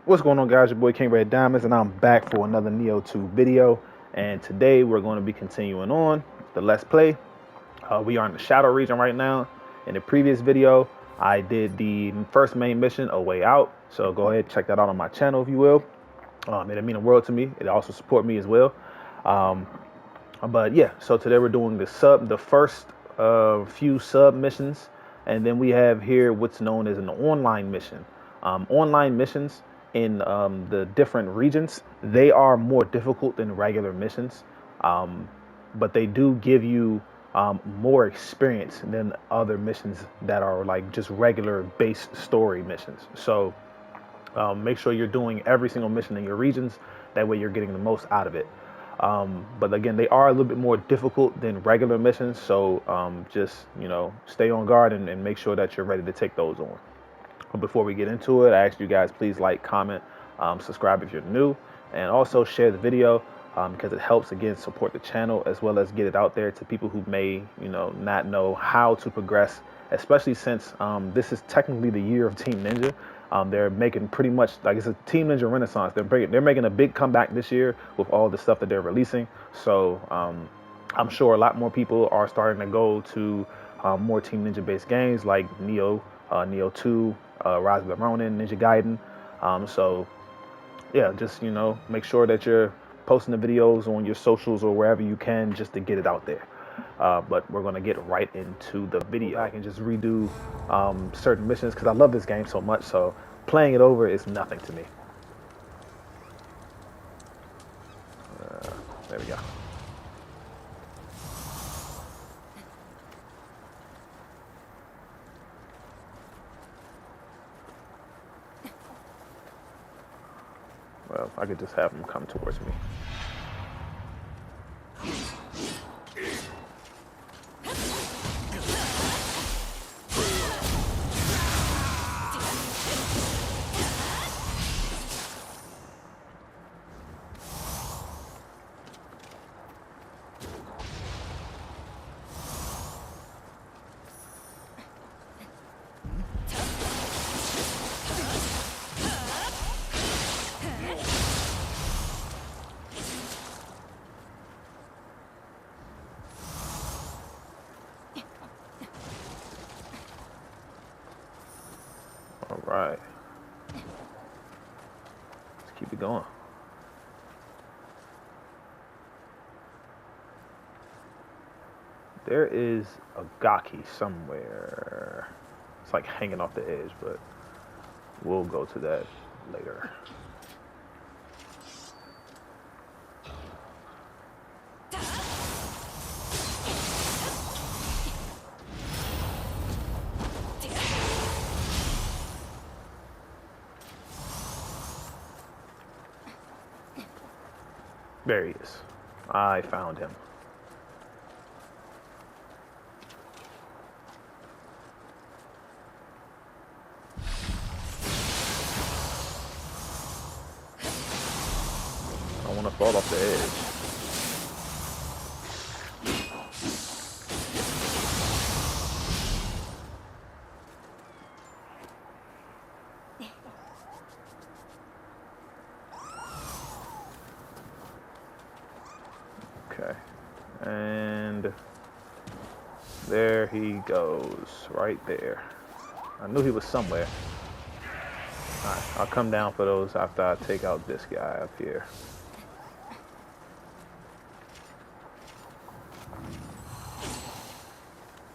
What's going on, guys? Your boy King Red Diamonds, and I'm back for another Nioh 2 video. And today we're going to be continuing on the Let's Play. We are in the Shadow region right now. In the previous video, I did the first main mission, A Way Out. So go ahead and check that out on my channel if you will. It'll mean the world to me. It also support me as well. But yeah, so today we're doing the first few sub missions, and then we have here what's known as an online mission. Online missions in the different regions, they are more difficult than regular missions, but they do give you more experience than other missions that are like just regular base story missions. So make sure you're doing every single mission in your regions. That way you're getting the most out of it. But again, they are a little bit more difficult than regular missions. So just, stay on guard and make sure that you're ready to take those on. But before we get into it, I ask you guys, please like, comment, subscribe if you're new, and also share the video because it helps, again, support the channel as well as get it out there to people who may, not know how to progress, especially since this is technically the year of Team Ninja. They're making pretty much like it's a Team Ninja Renaissance. They're making a big comeback this year with all the stuff that they're releasing. So I'm sure a lot more people are starting to go to more Team Ninja based games like Nioh, Nioh 2, Rise of the Ronin, Ninja Gaiden. So yeah, just make sure that you're posting the videos on your socials or wherever you can just to get it out there. But we're gonna get right into the video. I can just redo certain missions because I love this game so much. So playing it over is nothing to me. There we go. Well, I could just have them come towards me. All right. Let's keep it going. There is a Gaki somewhere. It's like hanging off the edge, but we'll go to that later. There he is. I found him. I want to fall off the edge. Okay, and there he goes, right there. I knew he was somewhere. All right, I'll come down for those after I take out this guy up here.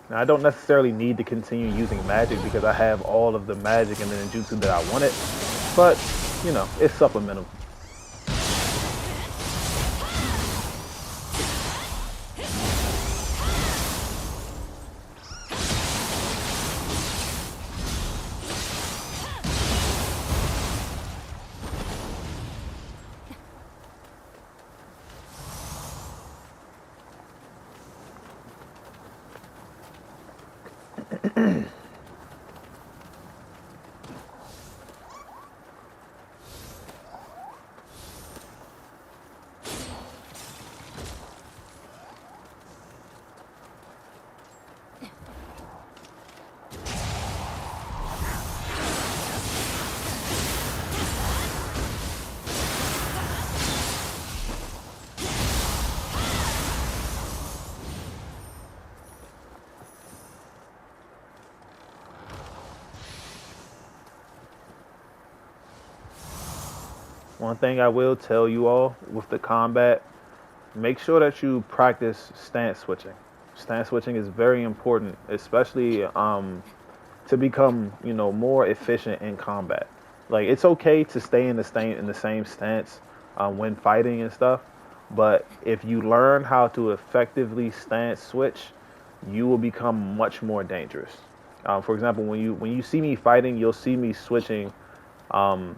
Now, I don't necessarily need to continue using magic because I have all of the magic and the ninjutsu that I wanted, but, it's supplemental. One thing I will tell you all with the combat, make sure that you practice stance switching. Stance switching is very important, especially to become, more efficient in combat. Like it's okay to stay in the same stance when fighting and stuff, but if you learn how to effectively stance switch, you will become much more dangerous. For example, when you see me fighting, you'll see me switching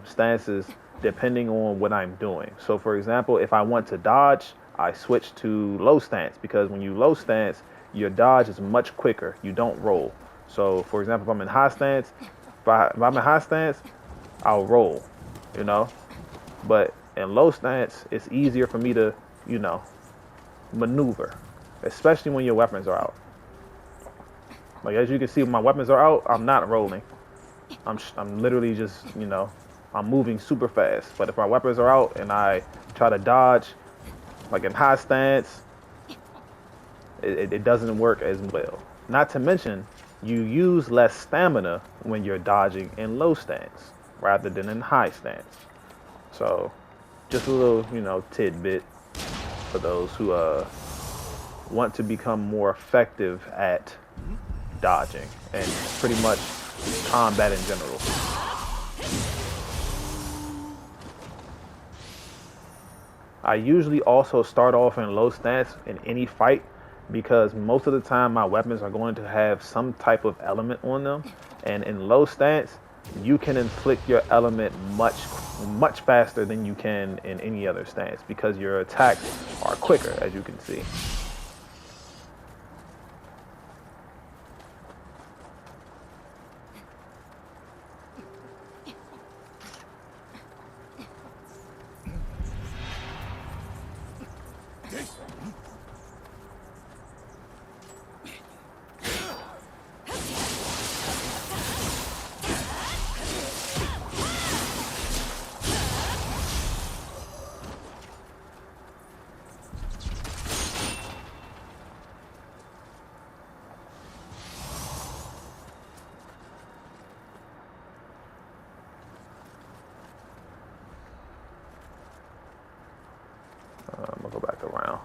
stances depending on what I'm doing. So, for example, if I want to dodge, I switch to low stance because when you low stance, your dodge is much quicker. You don't roll. So, for example, if I'm in high stance, if I'm in high stance, I'll roll, you know. But in low stance, it's easier for me to, you know, maneuver, especially when your weapons are out. Like as you can see, when my weapons are out, I'm not rolling. I'm literally just, I'm moving super fast. But if my weapons are out and I try to dodge, like in high stance, it doesn't work as well. Not to mention, you use less stamina when you're dodging in low stance rather than in high stance. So, just a little, tidbit for those who want to become more effective at dodging and pretty much combat in general. I usually also start off in low stance in any fight because most of the time my weapons are going to have some type of element on them, and in low stance you can inflict your element much faster than you can in any other stance because your attacks are quicker, as you can see. I'm gonna go back around.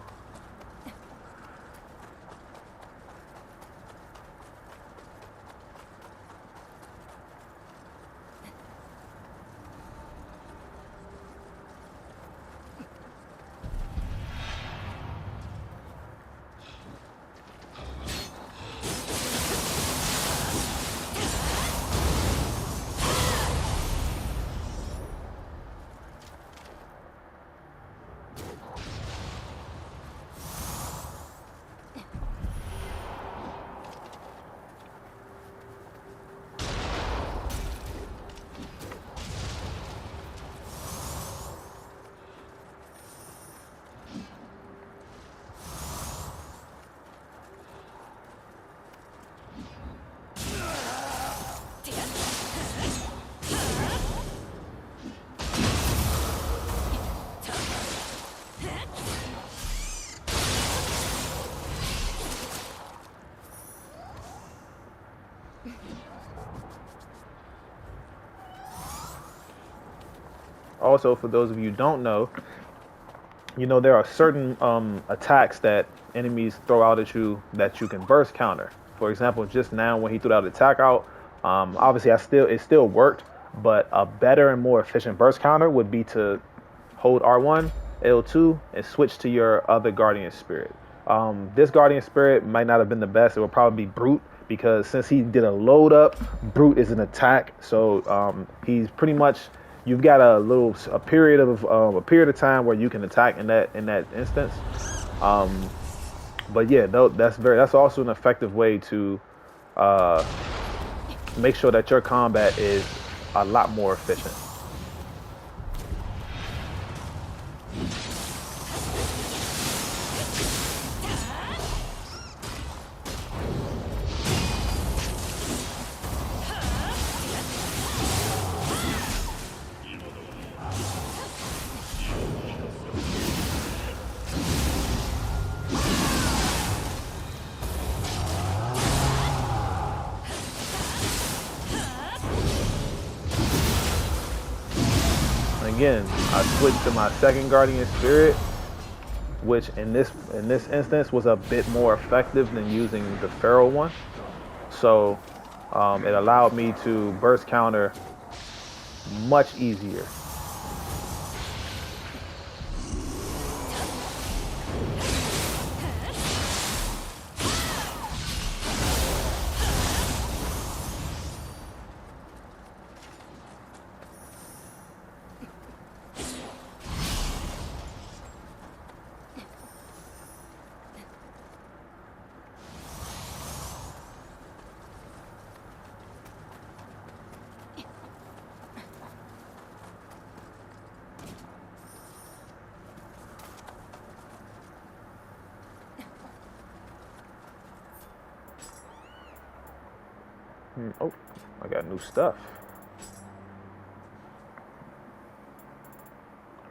Also, for those of you who don't know, there are certain attacks that enemies throw out at you that you can burst counter. For example, just now when he threw that attack out, obviously it still worked, but a better and more efficient burst counter would be to hold R1, L2, and switch to your other Guardian Spirit. This Guardian Spirit might not have been the best. It would probably be Brute because since he did a load up, Brute is an attack. So he's pretty much, you've got a period of time where you can attack in that instance. But yeah, that's also an effective way to make sure that your combat is a lot more efficient. Again, I switched to my second Guardian Spirit, which in this instance was a bit more effective than using the Feral one. So it allowed me to burst counter much easier. Oh, I got new stuff.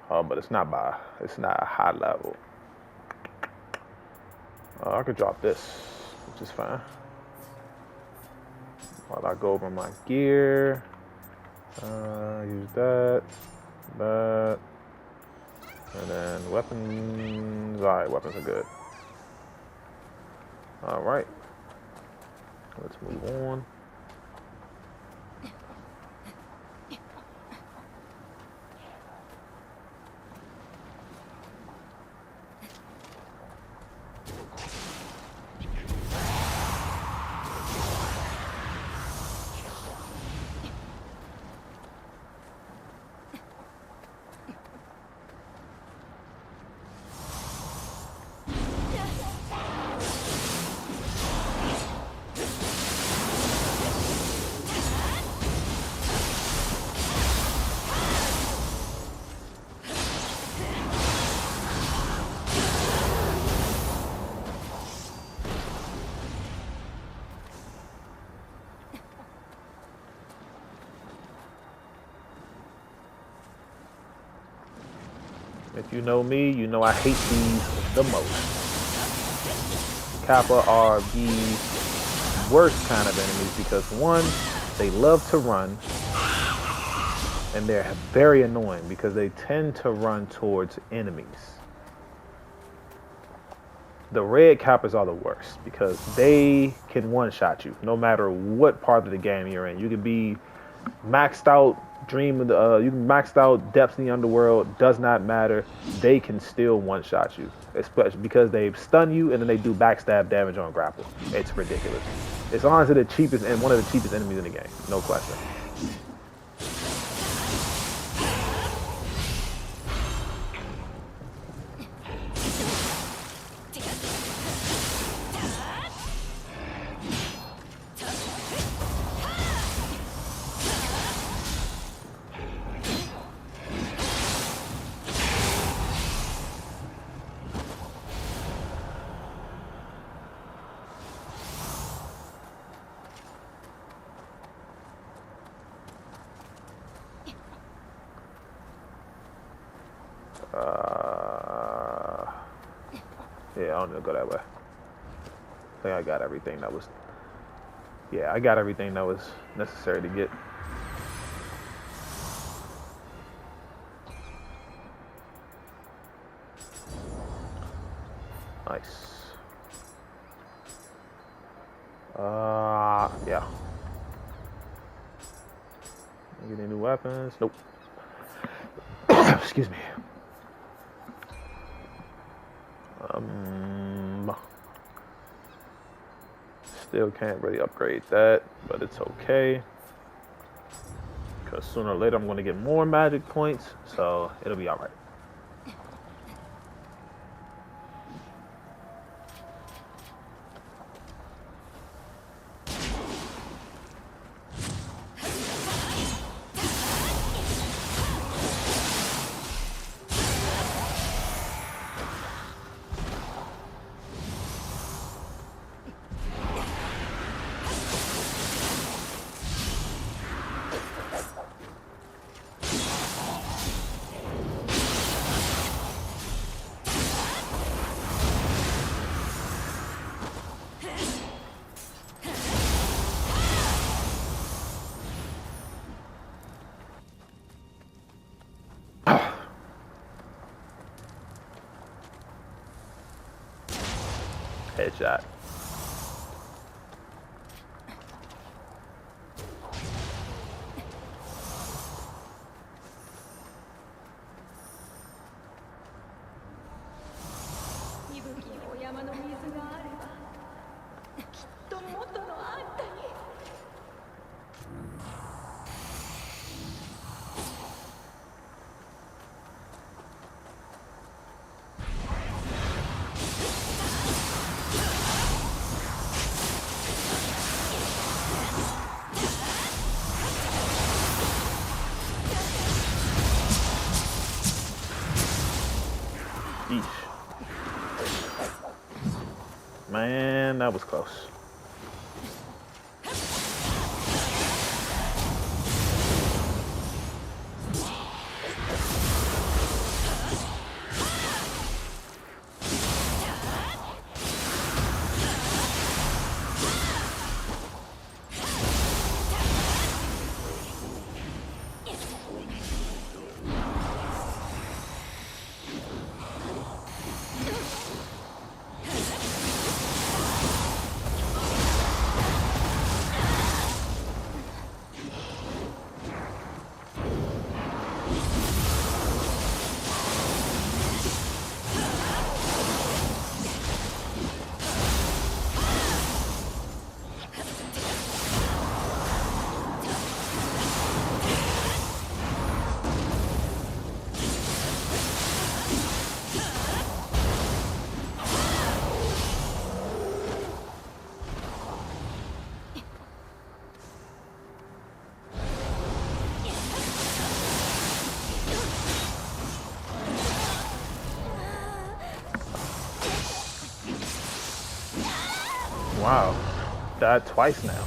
Oh, but it's not a high level. I could drop this, which is fine. While I go over my gear, use that, and then weapons. All right, weapons are good. All right, let's move on. If you know me, you know I hate these the most. Kappa are the worst kind of enemies because one, they love to run, and they're very annoying because they tend to run towards enemies. The red Kappas are the worst because they can one-shot you no matter what part of the game you're in. You can be maxed out you can maxed out depths in the underworld, does not matter. They can still one-shot you, especially because they stun you and then they do backstab damage on grapple. It's ridiculous. It's honestly the cheapest and one of the cheapest enemies in the game, no question. Yeah, I don't need to go that way. I think I got everything that was... Yeah, I got everything that was necessary to get. Nice. Yeah. Get any new weapons? Nope. Excuse me. Still can't really upgrade that, but it's okay. Because sooner or later I'm going to get more magic points, so it'll be alright. Headshot. Man, that was close. Wow, died twice now.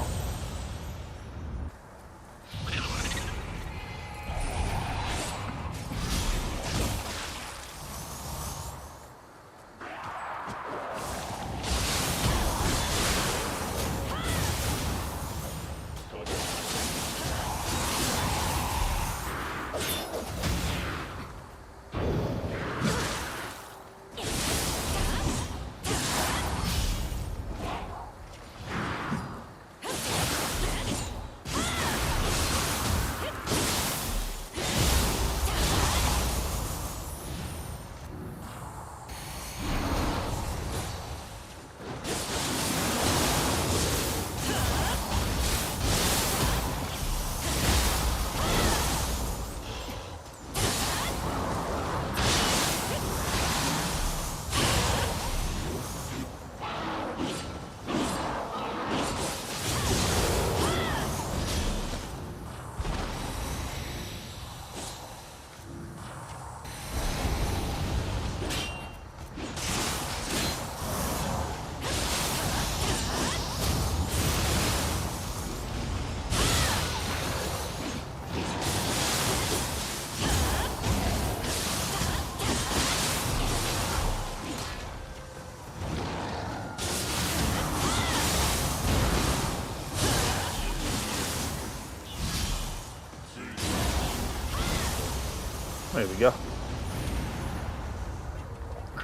There we go.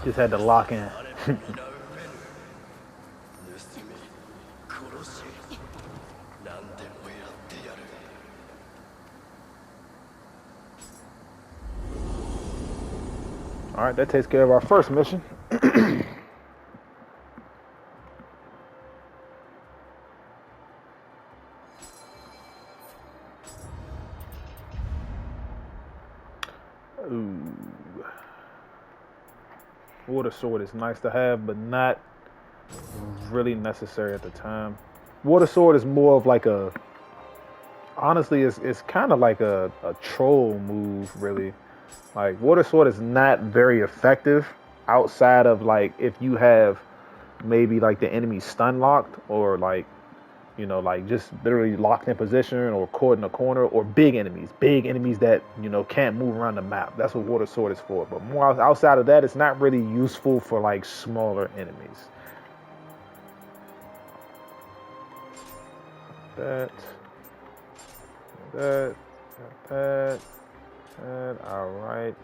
Just had to lock in. All right, that takes care of our first mission. Ooh. Water sword is nice to have, but not really necessary at the time. Water sword is more of like a, honestly, it's kind of like a troll move, really. Like, water sword is not very effective outside of, like, if you have maybe like the enemy stun locked, or like, you know, like just literally locked in position or caught in a corner, or big enemies that, you know, can't move around the map. That's what water sword is for. But more outside of that, it's not really useful for like smaller enemies. That, all right.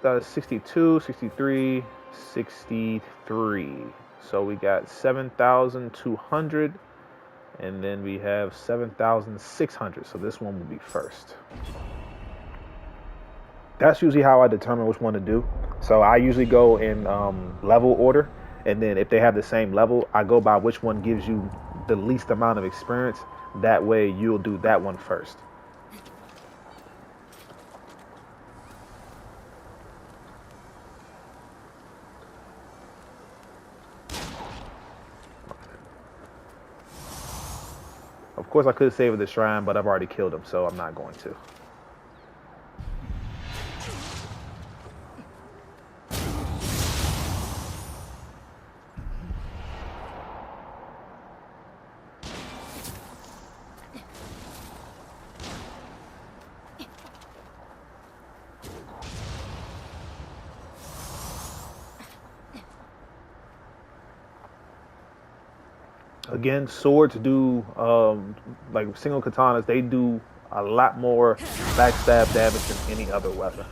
That's 62, 63, 63. So we got 7,200, and then we have 7,600. So this one will be first. That's usually how I determine which one to do. So I usually go in level order, and then if they have the same level, I go by which one gives you the least amount of experience. That way you'll do that one first. Of course, I could save the shrine, but I've already killed him, so I'm not going to. Again, swords do, like single katanas, they do a lot more backstab damage than any other weapon.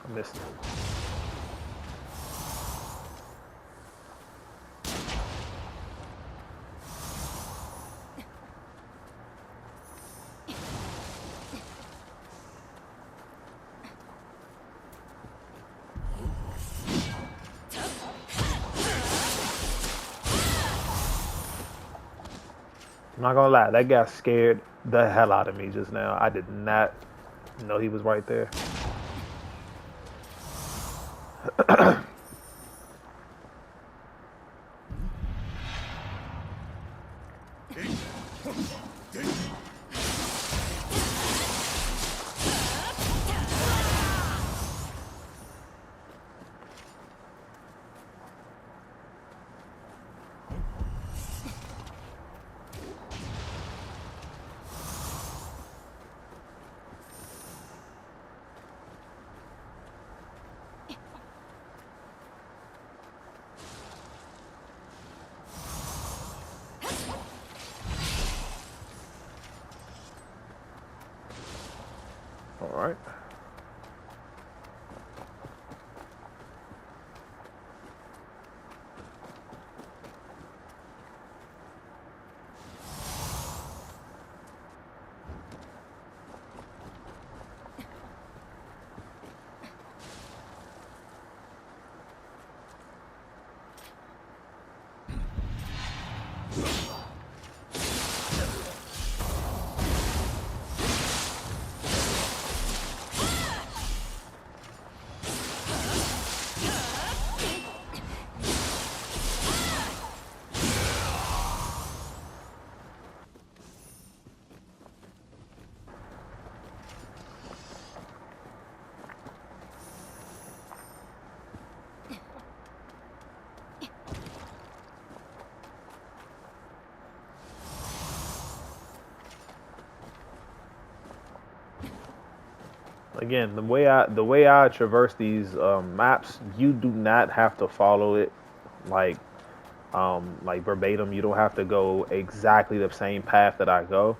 I missed it. I'm not gonna lie, that guy scared the hell out of me just now. I did not know he was right there. All right. Again, the way I traverse these maps, you do not have to follow it like verbatim. You don't have to go exactly the same path that I go.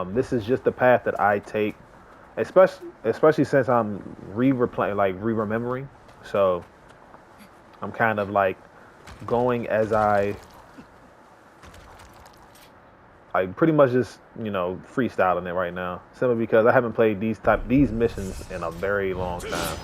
This is just the path that I take, especially since I'm re-remembering. So I'm kind of like going as I pretty much just, freestyling it right now. Simply because I haven't played these missions in a very long time.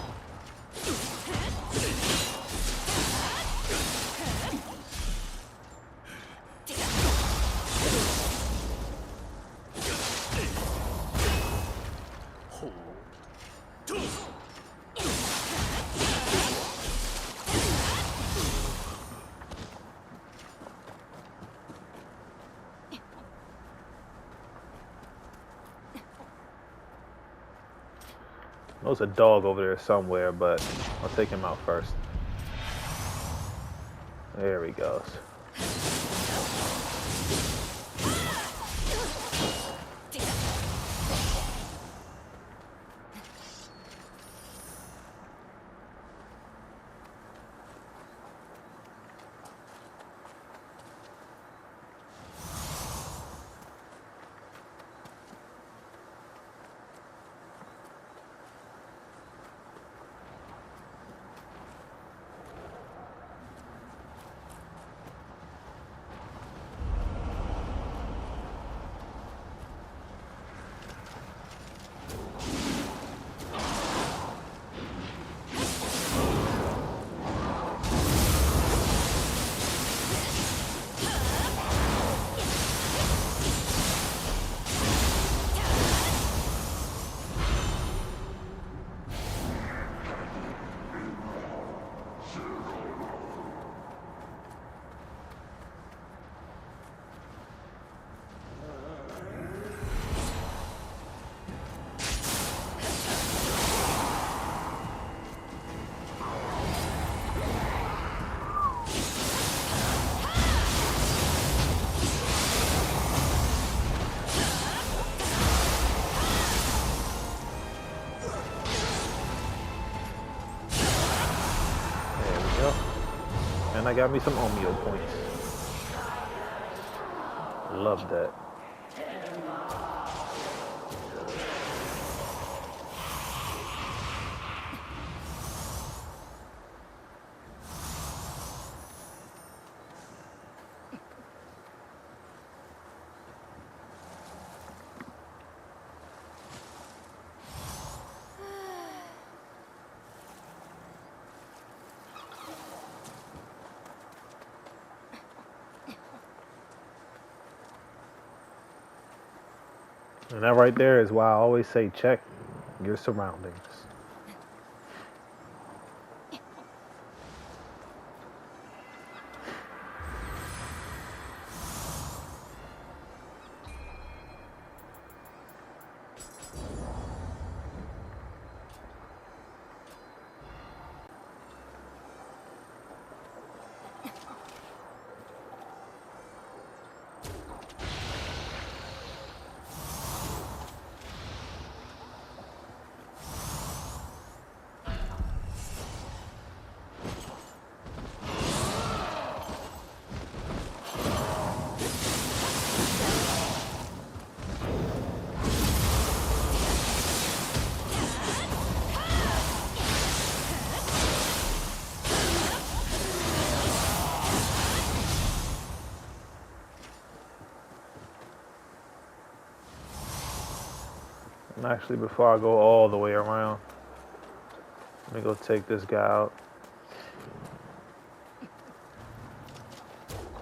There's a dog over there somewhere, but I'll take him out first. There he goes. I got me some Omeo points. Love that. And that right there is why I always say check your surroundings. And actually, before I go all the way around, let me go take this guy out.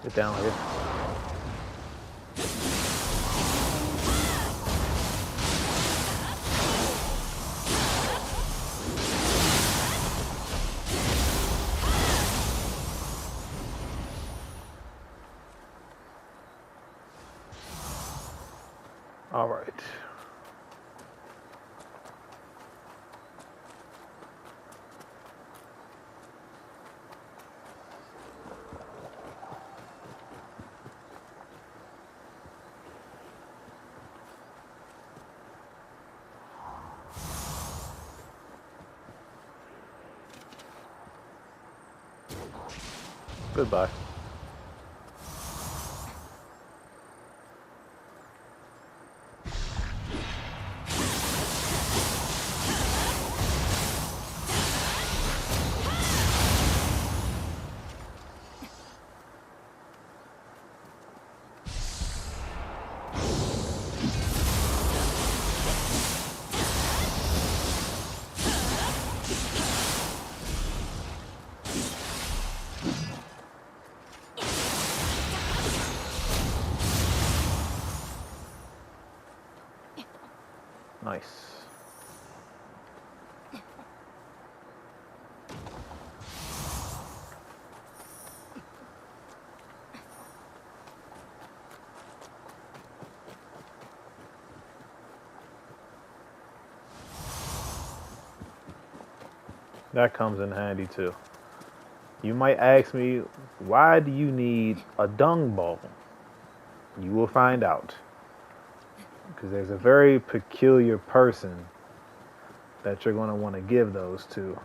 Get down here. All right. Goodbye. Nice. That comes in handy too. You might ask me, why do you need a dung ball? You will find out. Because there's a very peculiar person that you're going to want to give those to.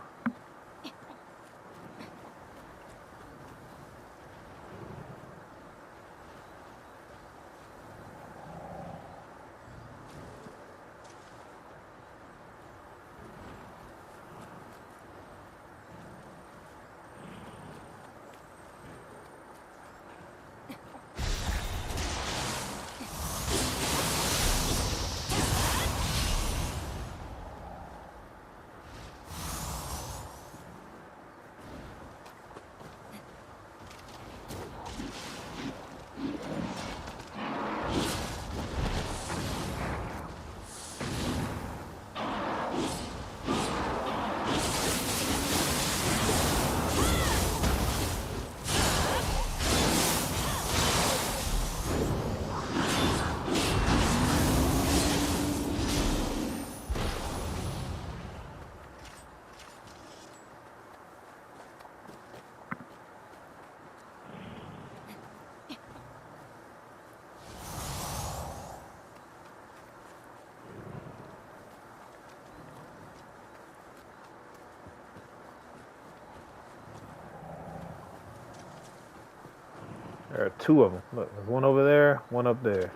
There are two of them. Look, there's one over there, one up there.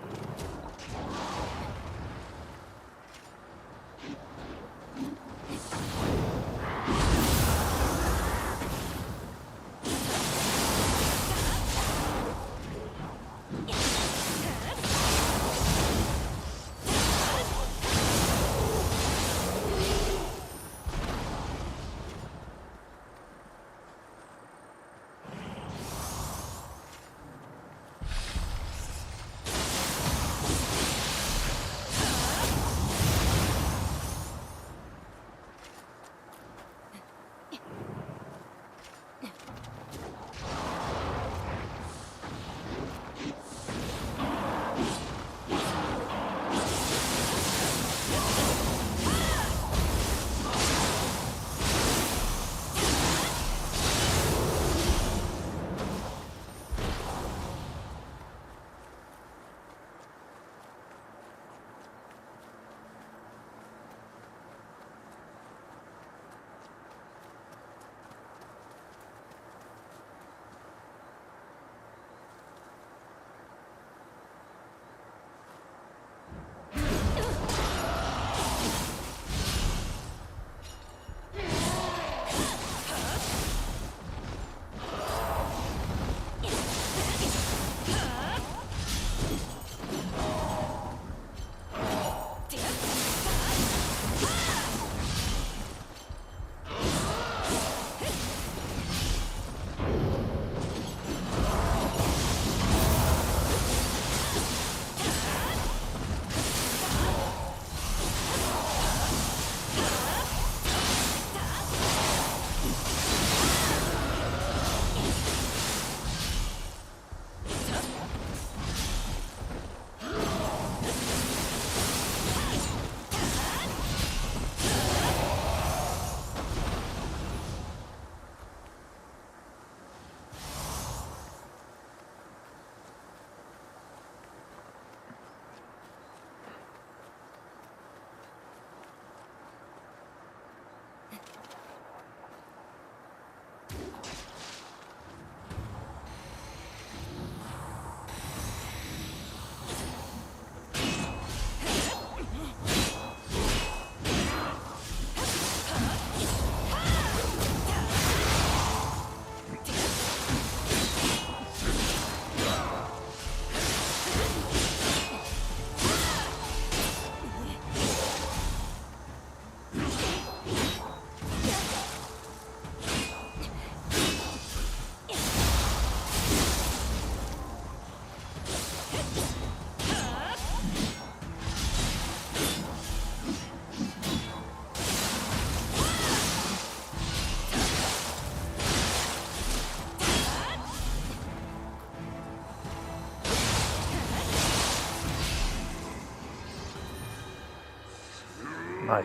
Nice.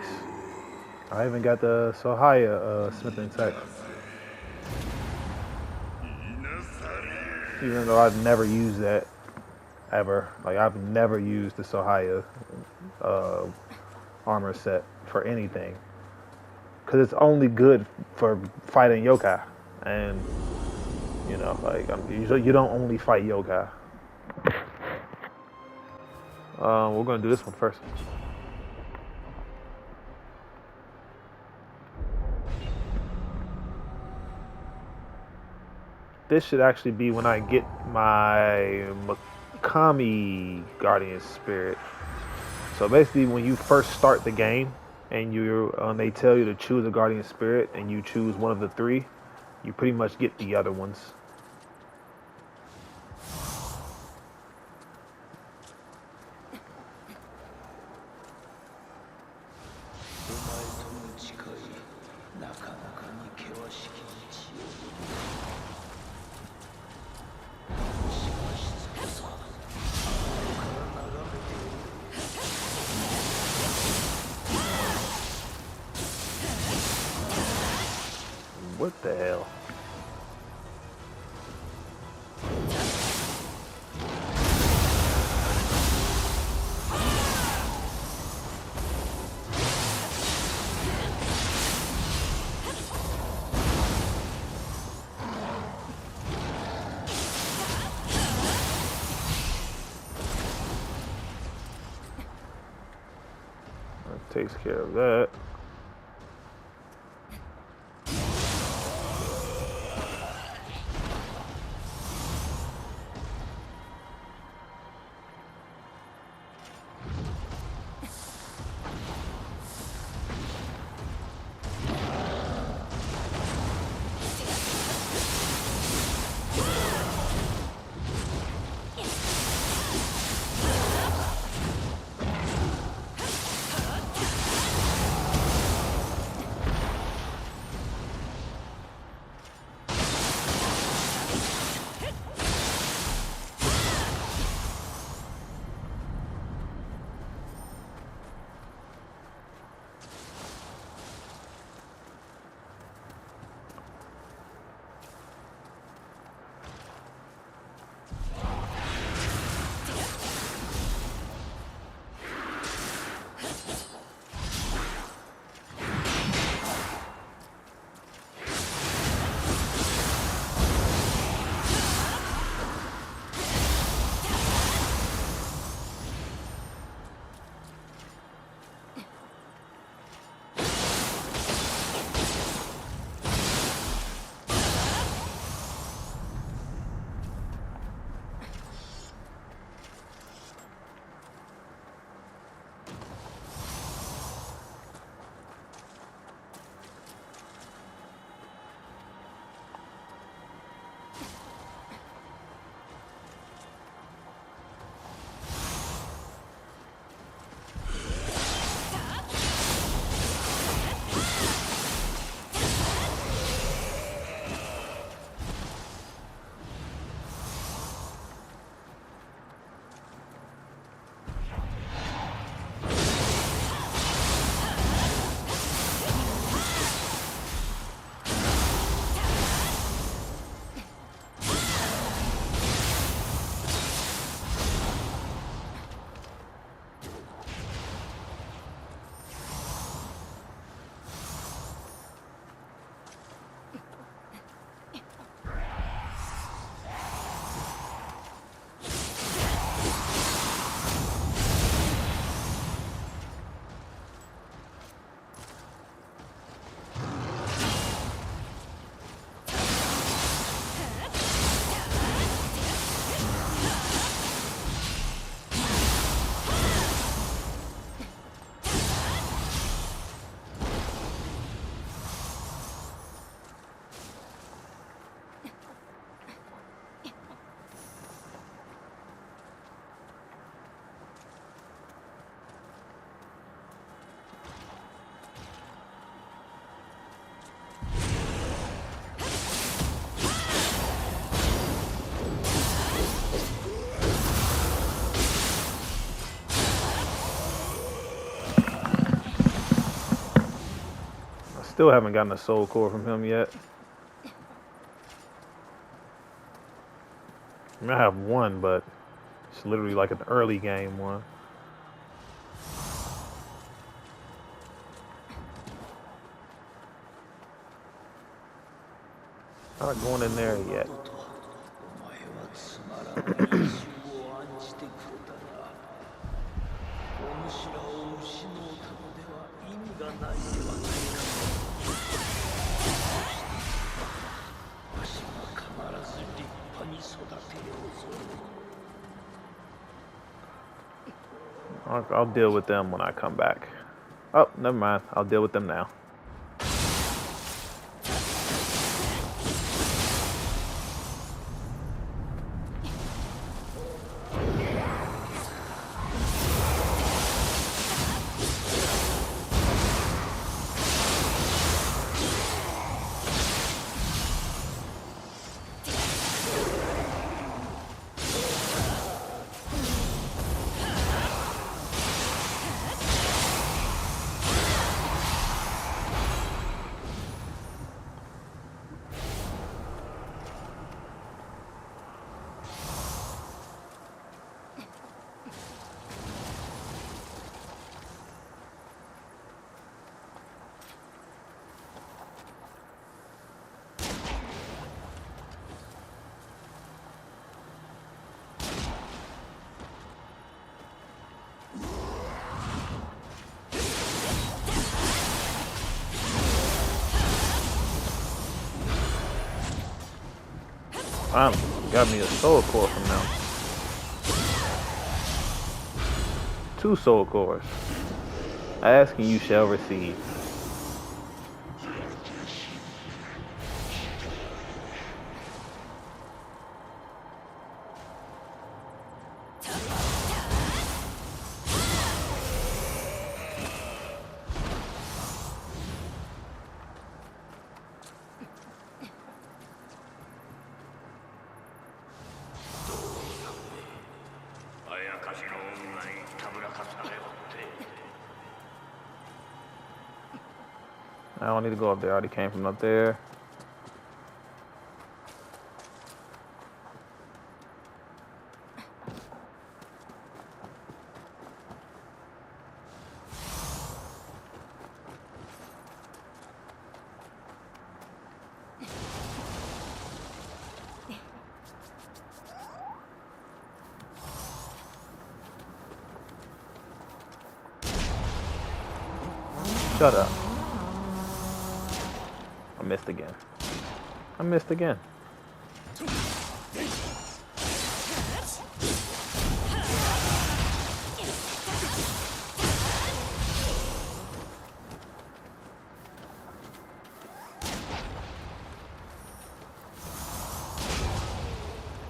I even got the Sohaya Smith and Tech. Even though I've never used that ever. Like I've never used the Sohaya armor set for anything. Cause it's only good for fighting yokai. And you know, like usually you don't only fight yokai. We're gonna do this one first. This should actually be when I get my Mikami Guardian Spirit. So basically, when you first start the game and they tell you to choose a Guardian Spirit and you choose one of the three, you pretty much get the other ones. What the hell? Takes care of that. Still haven't gotten a soul core from him yet. I mean, I have one, but it's literally like an early game one. Not going in there yet. I'll deal with them when I come back. Oh, never mind. I'll deal with them now. Finally, got me a soul core from them. 2 soul cores. Ask and you shall receive. I don't need to go up there. I already came from up there. Shut up. I missed again. I missed again.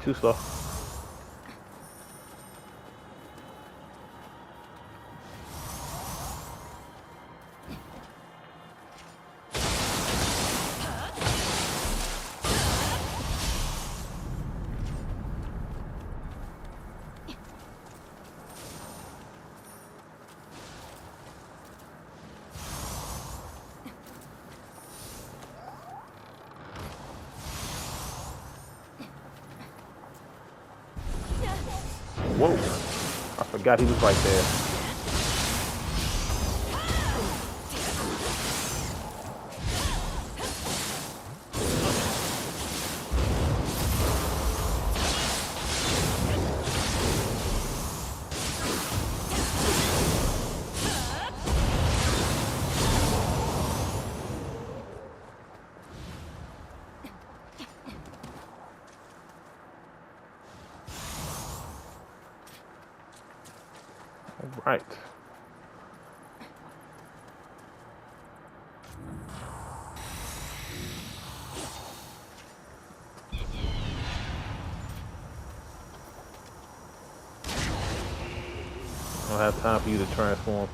Too slow. Whoa. I forgot he was right there. Right. I don't have time for you to transform.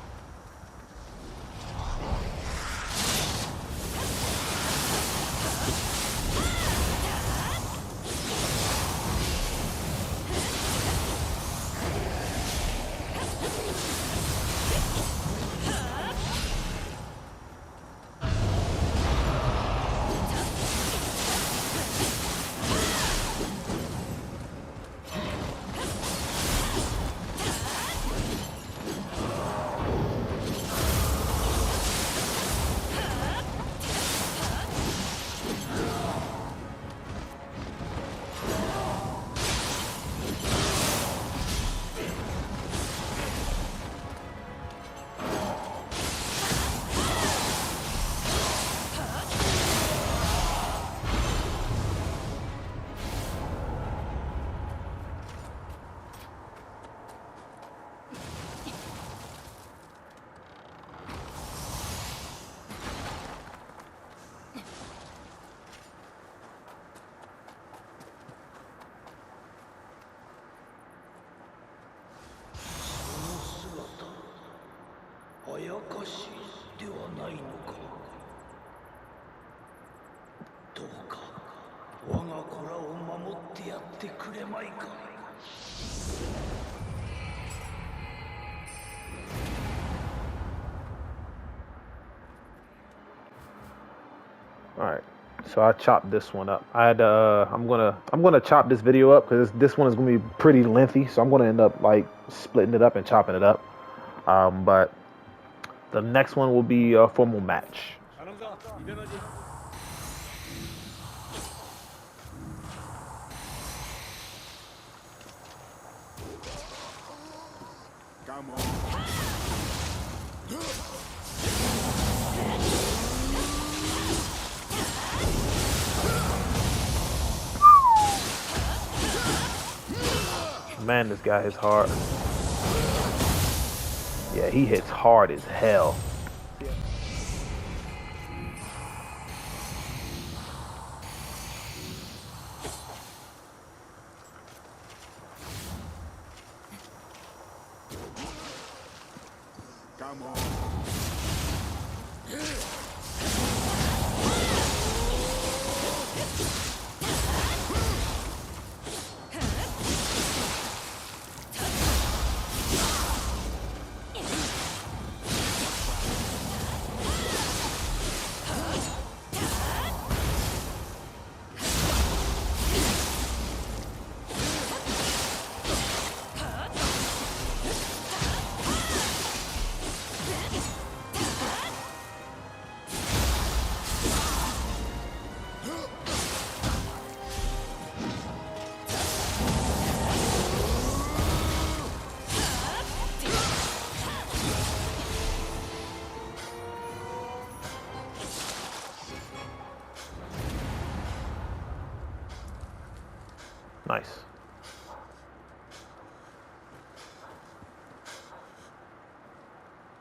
All right, so I chopped this one up. I had I'm gonna chop this video up because this one is gonna be pretty lengthy. So I'm gonna end up like splitting it up and chopping it up. But the next one will be a formal match. Man, this guy hits hard. Yeah, he hits hard as hell. Come on. Nice.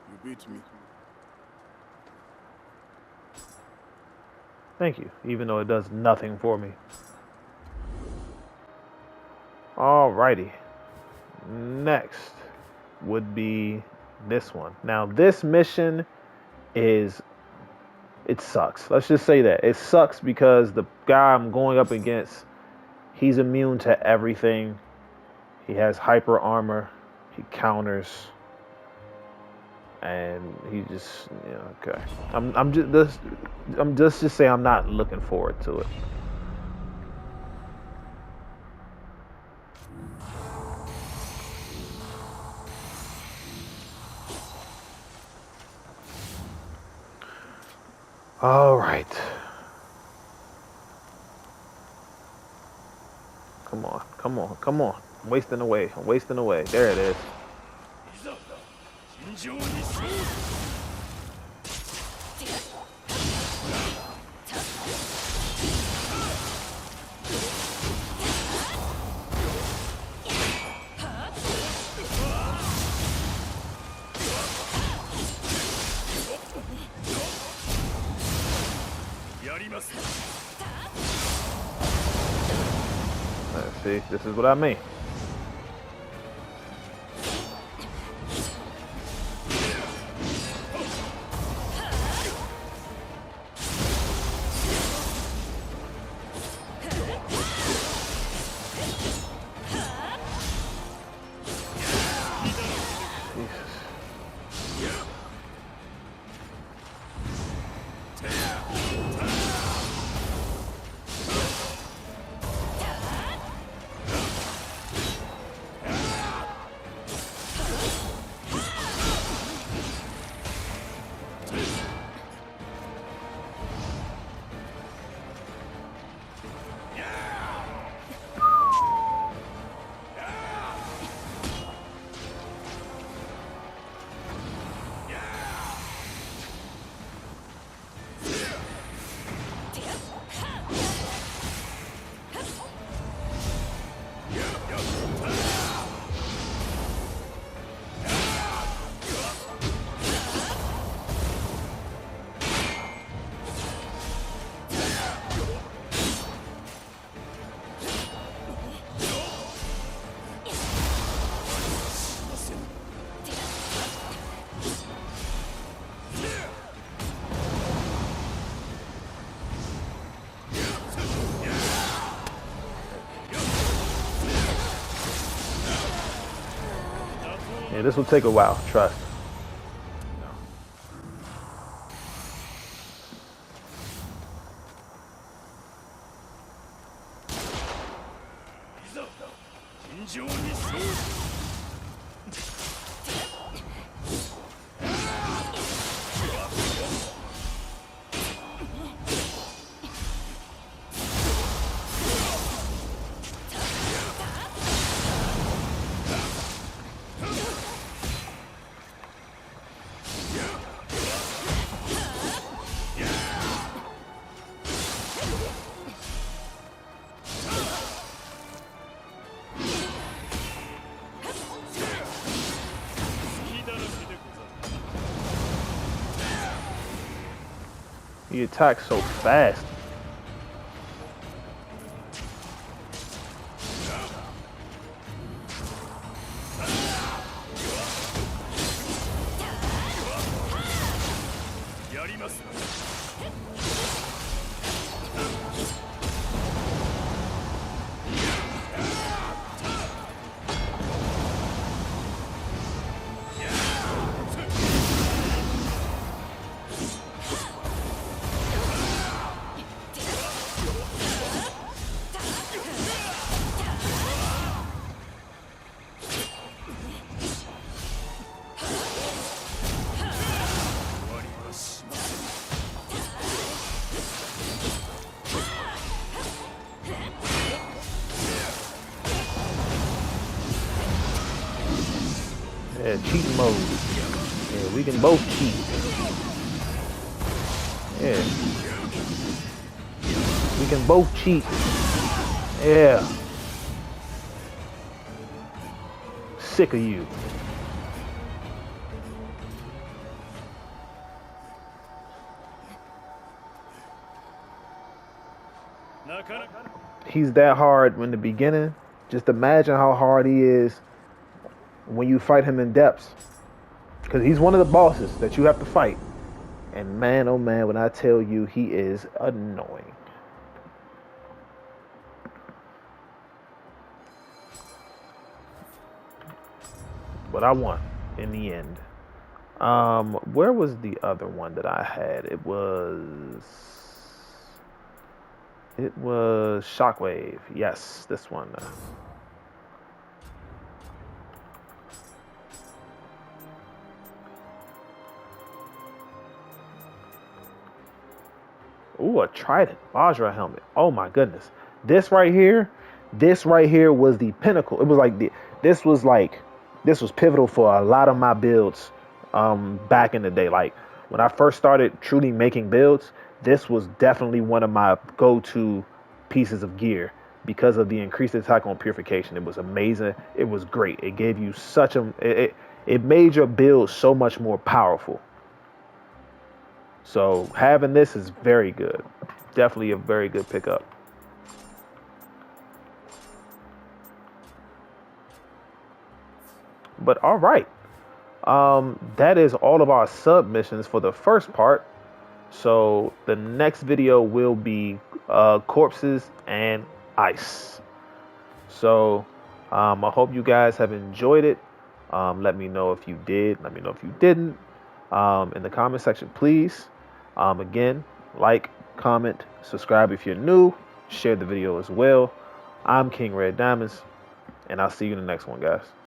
You beat me. Thank you, even though it does nothing for me. Alrighty. Next would be this one. Now, this mission it sucks. Let's just say that. It sucks because the guy I'm going up against, he's immune to everything. He has hyper armor. He counters. And he just, okay. I'm just say I'm not looking forward to it. All right. Come on, come on, come on. I'm wasting away. I'm wasting away. There it is. See, this is what I mean. Yeah, this will take a while, trust. He attacks so fast. Yeah, cheating mode. Yeah, we can both cheat. Yeah. We can both cheat. Yeah. Sick of you. He's that hard in the beginning. Just imagine how hard he is when you fight him in depths. Because he's one of the bosses that you have to fight. And man, oh man, when I tell you, he is annoying. But I won in the end. Where was the other one that I had? It was Shockwave. Yes, this one. Ooh, a Trident Vajra helmet. Oh my goodness. This right here was the pinnacle. It was like this was pivotal for a lot of my builds back in the day. Like when I first started truly making builds, this was definitely one of my go-to pieces of gear because of the increased attack on purification. It was amazing. It was great. It gave you such a it made your build so much more powerful. So having this is very good. Definitely a very good pickup. But all right. That is all of our submissions for the first part. So the next video will be corpses and ice. So I hope you guys have enjoyed it. Let me know if you did. Let me know if you didn't. In the comment section, please. Again, like, comment, subscribe if you're new. Share the video as well. I'm King Red Diamonds, and I'll see you in the next one, guys.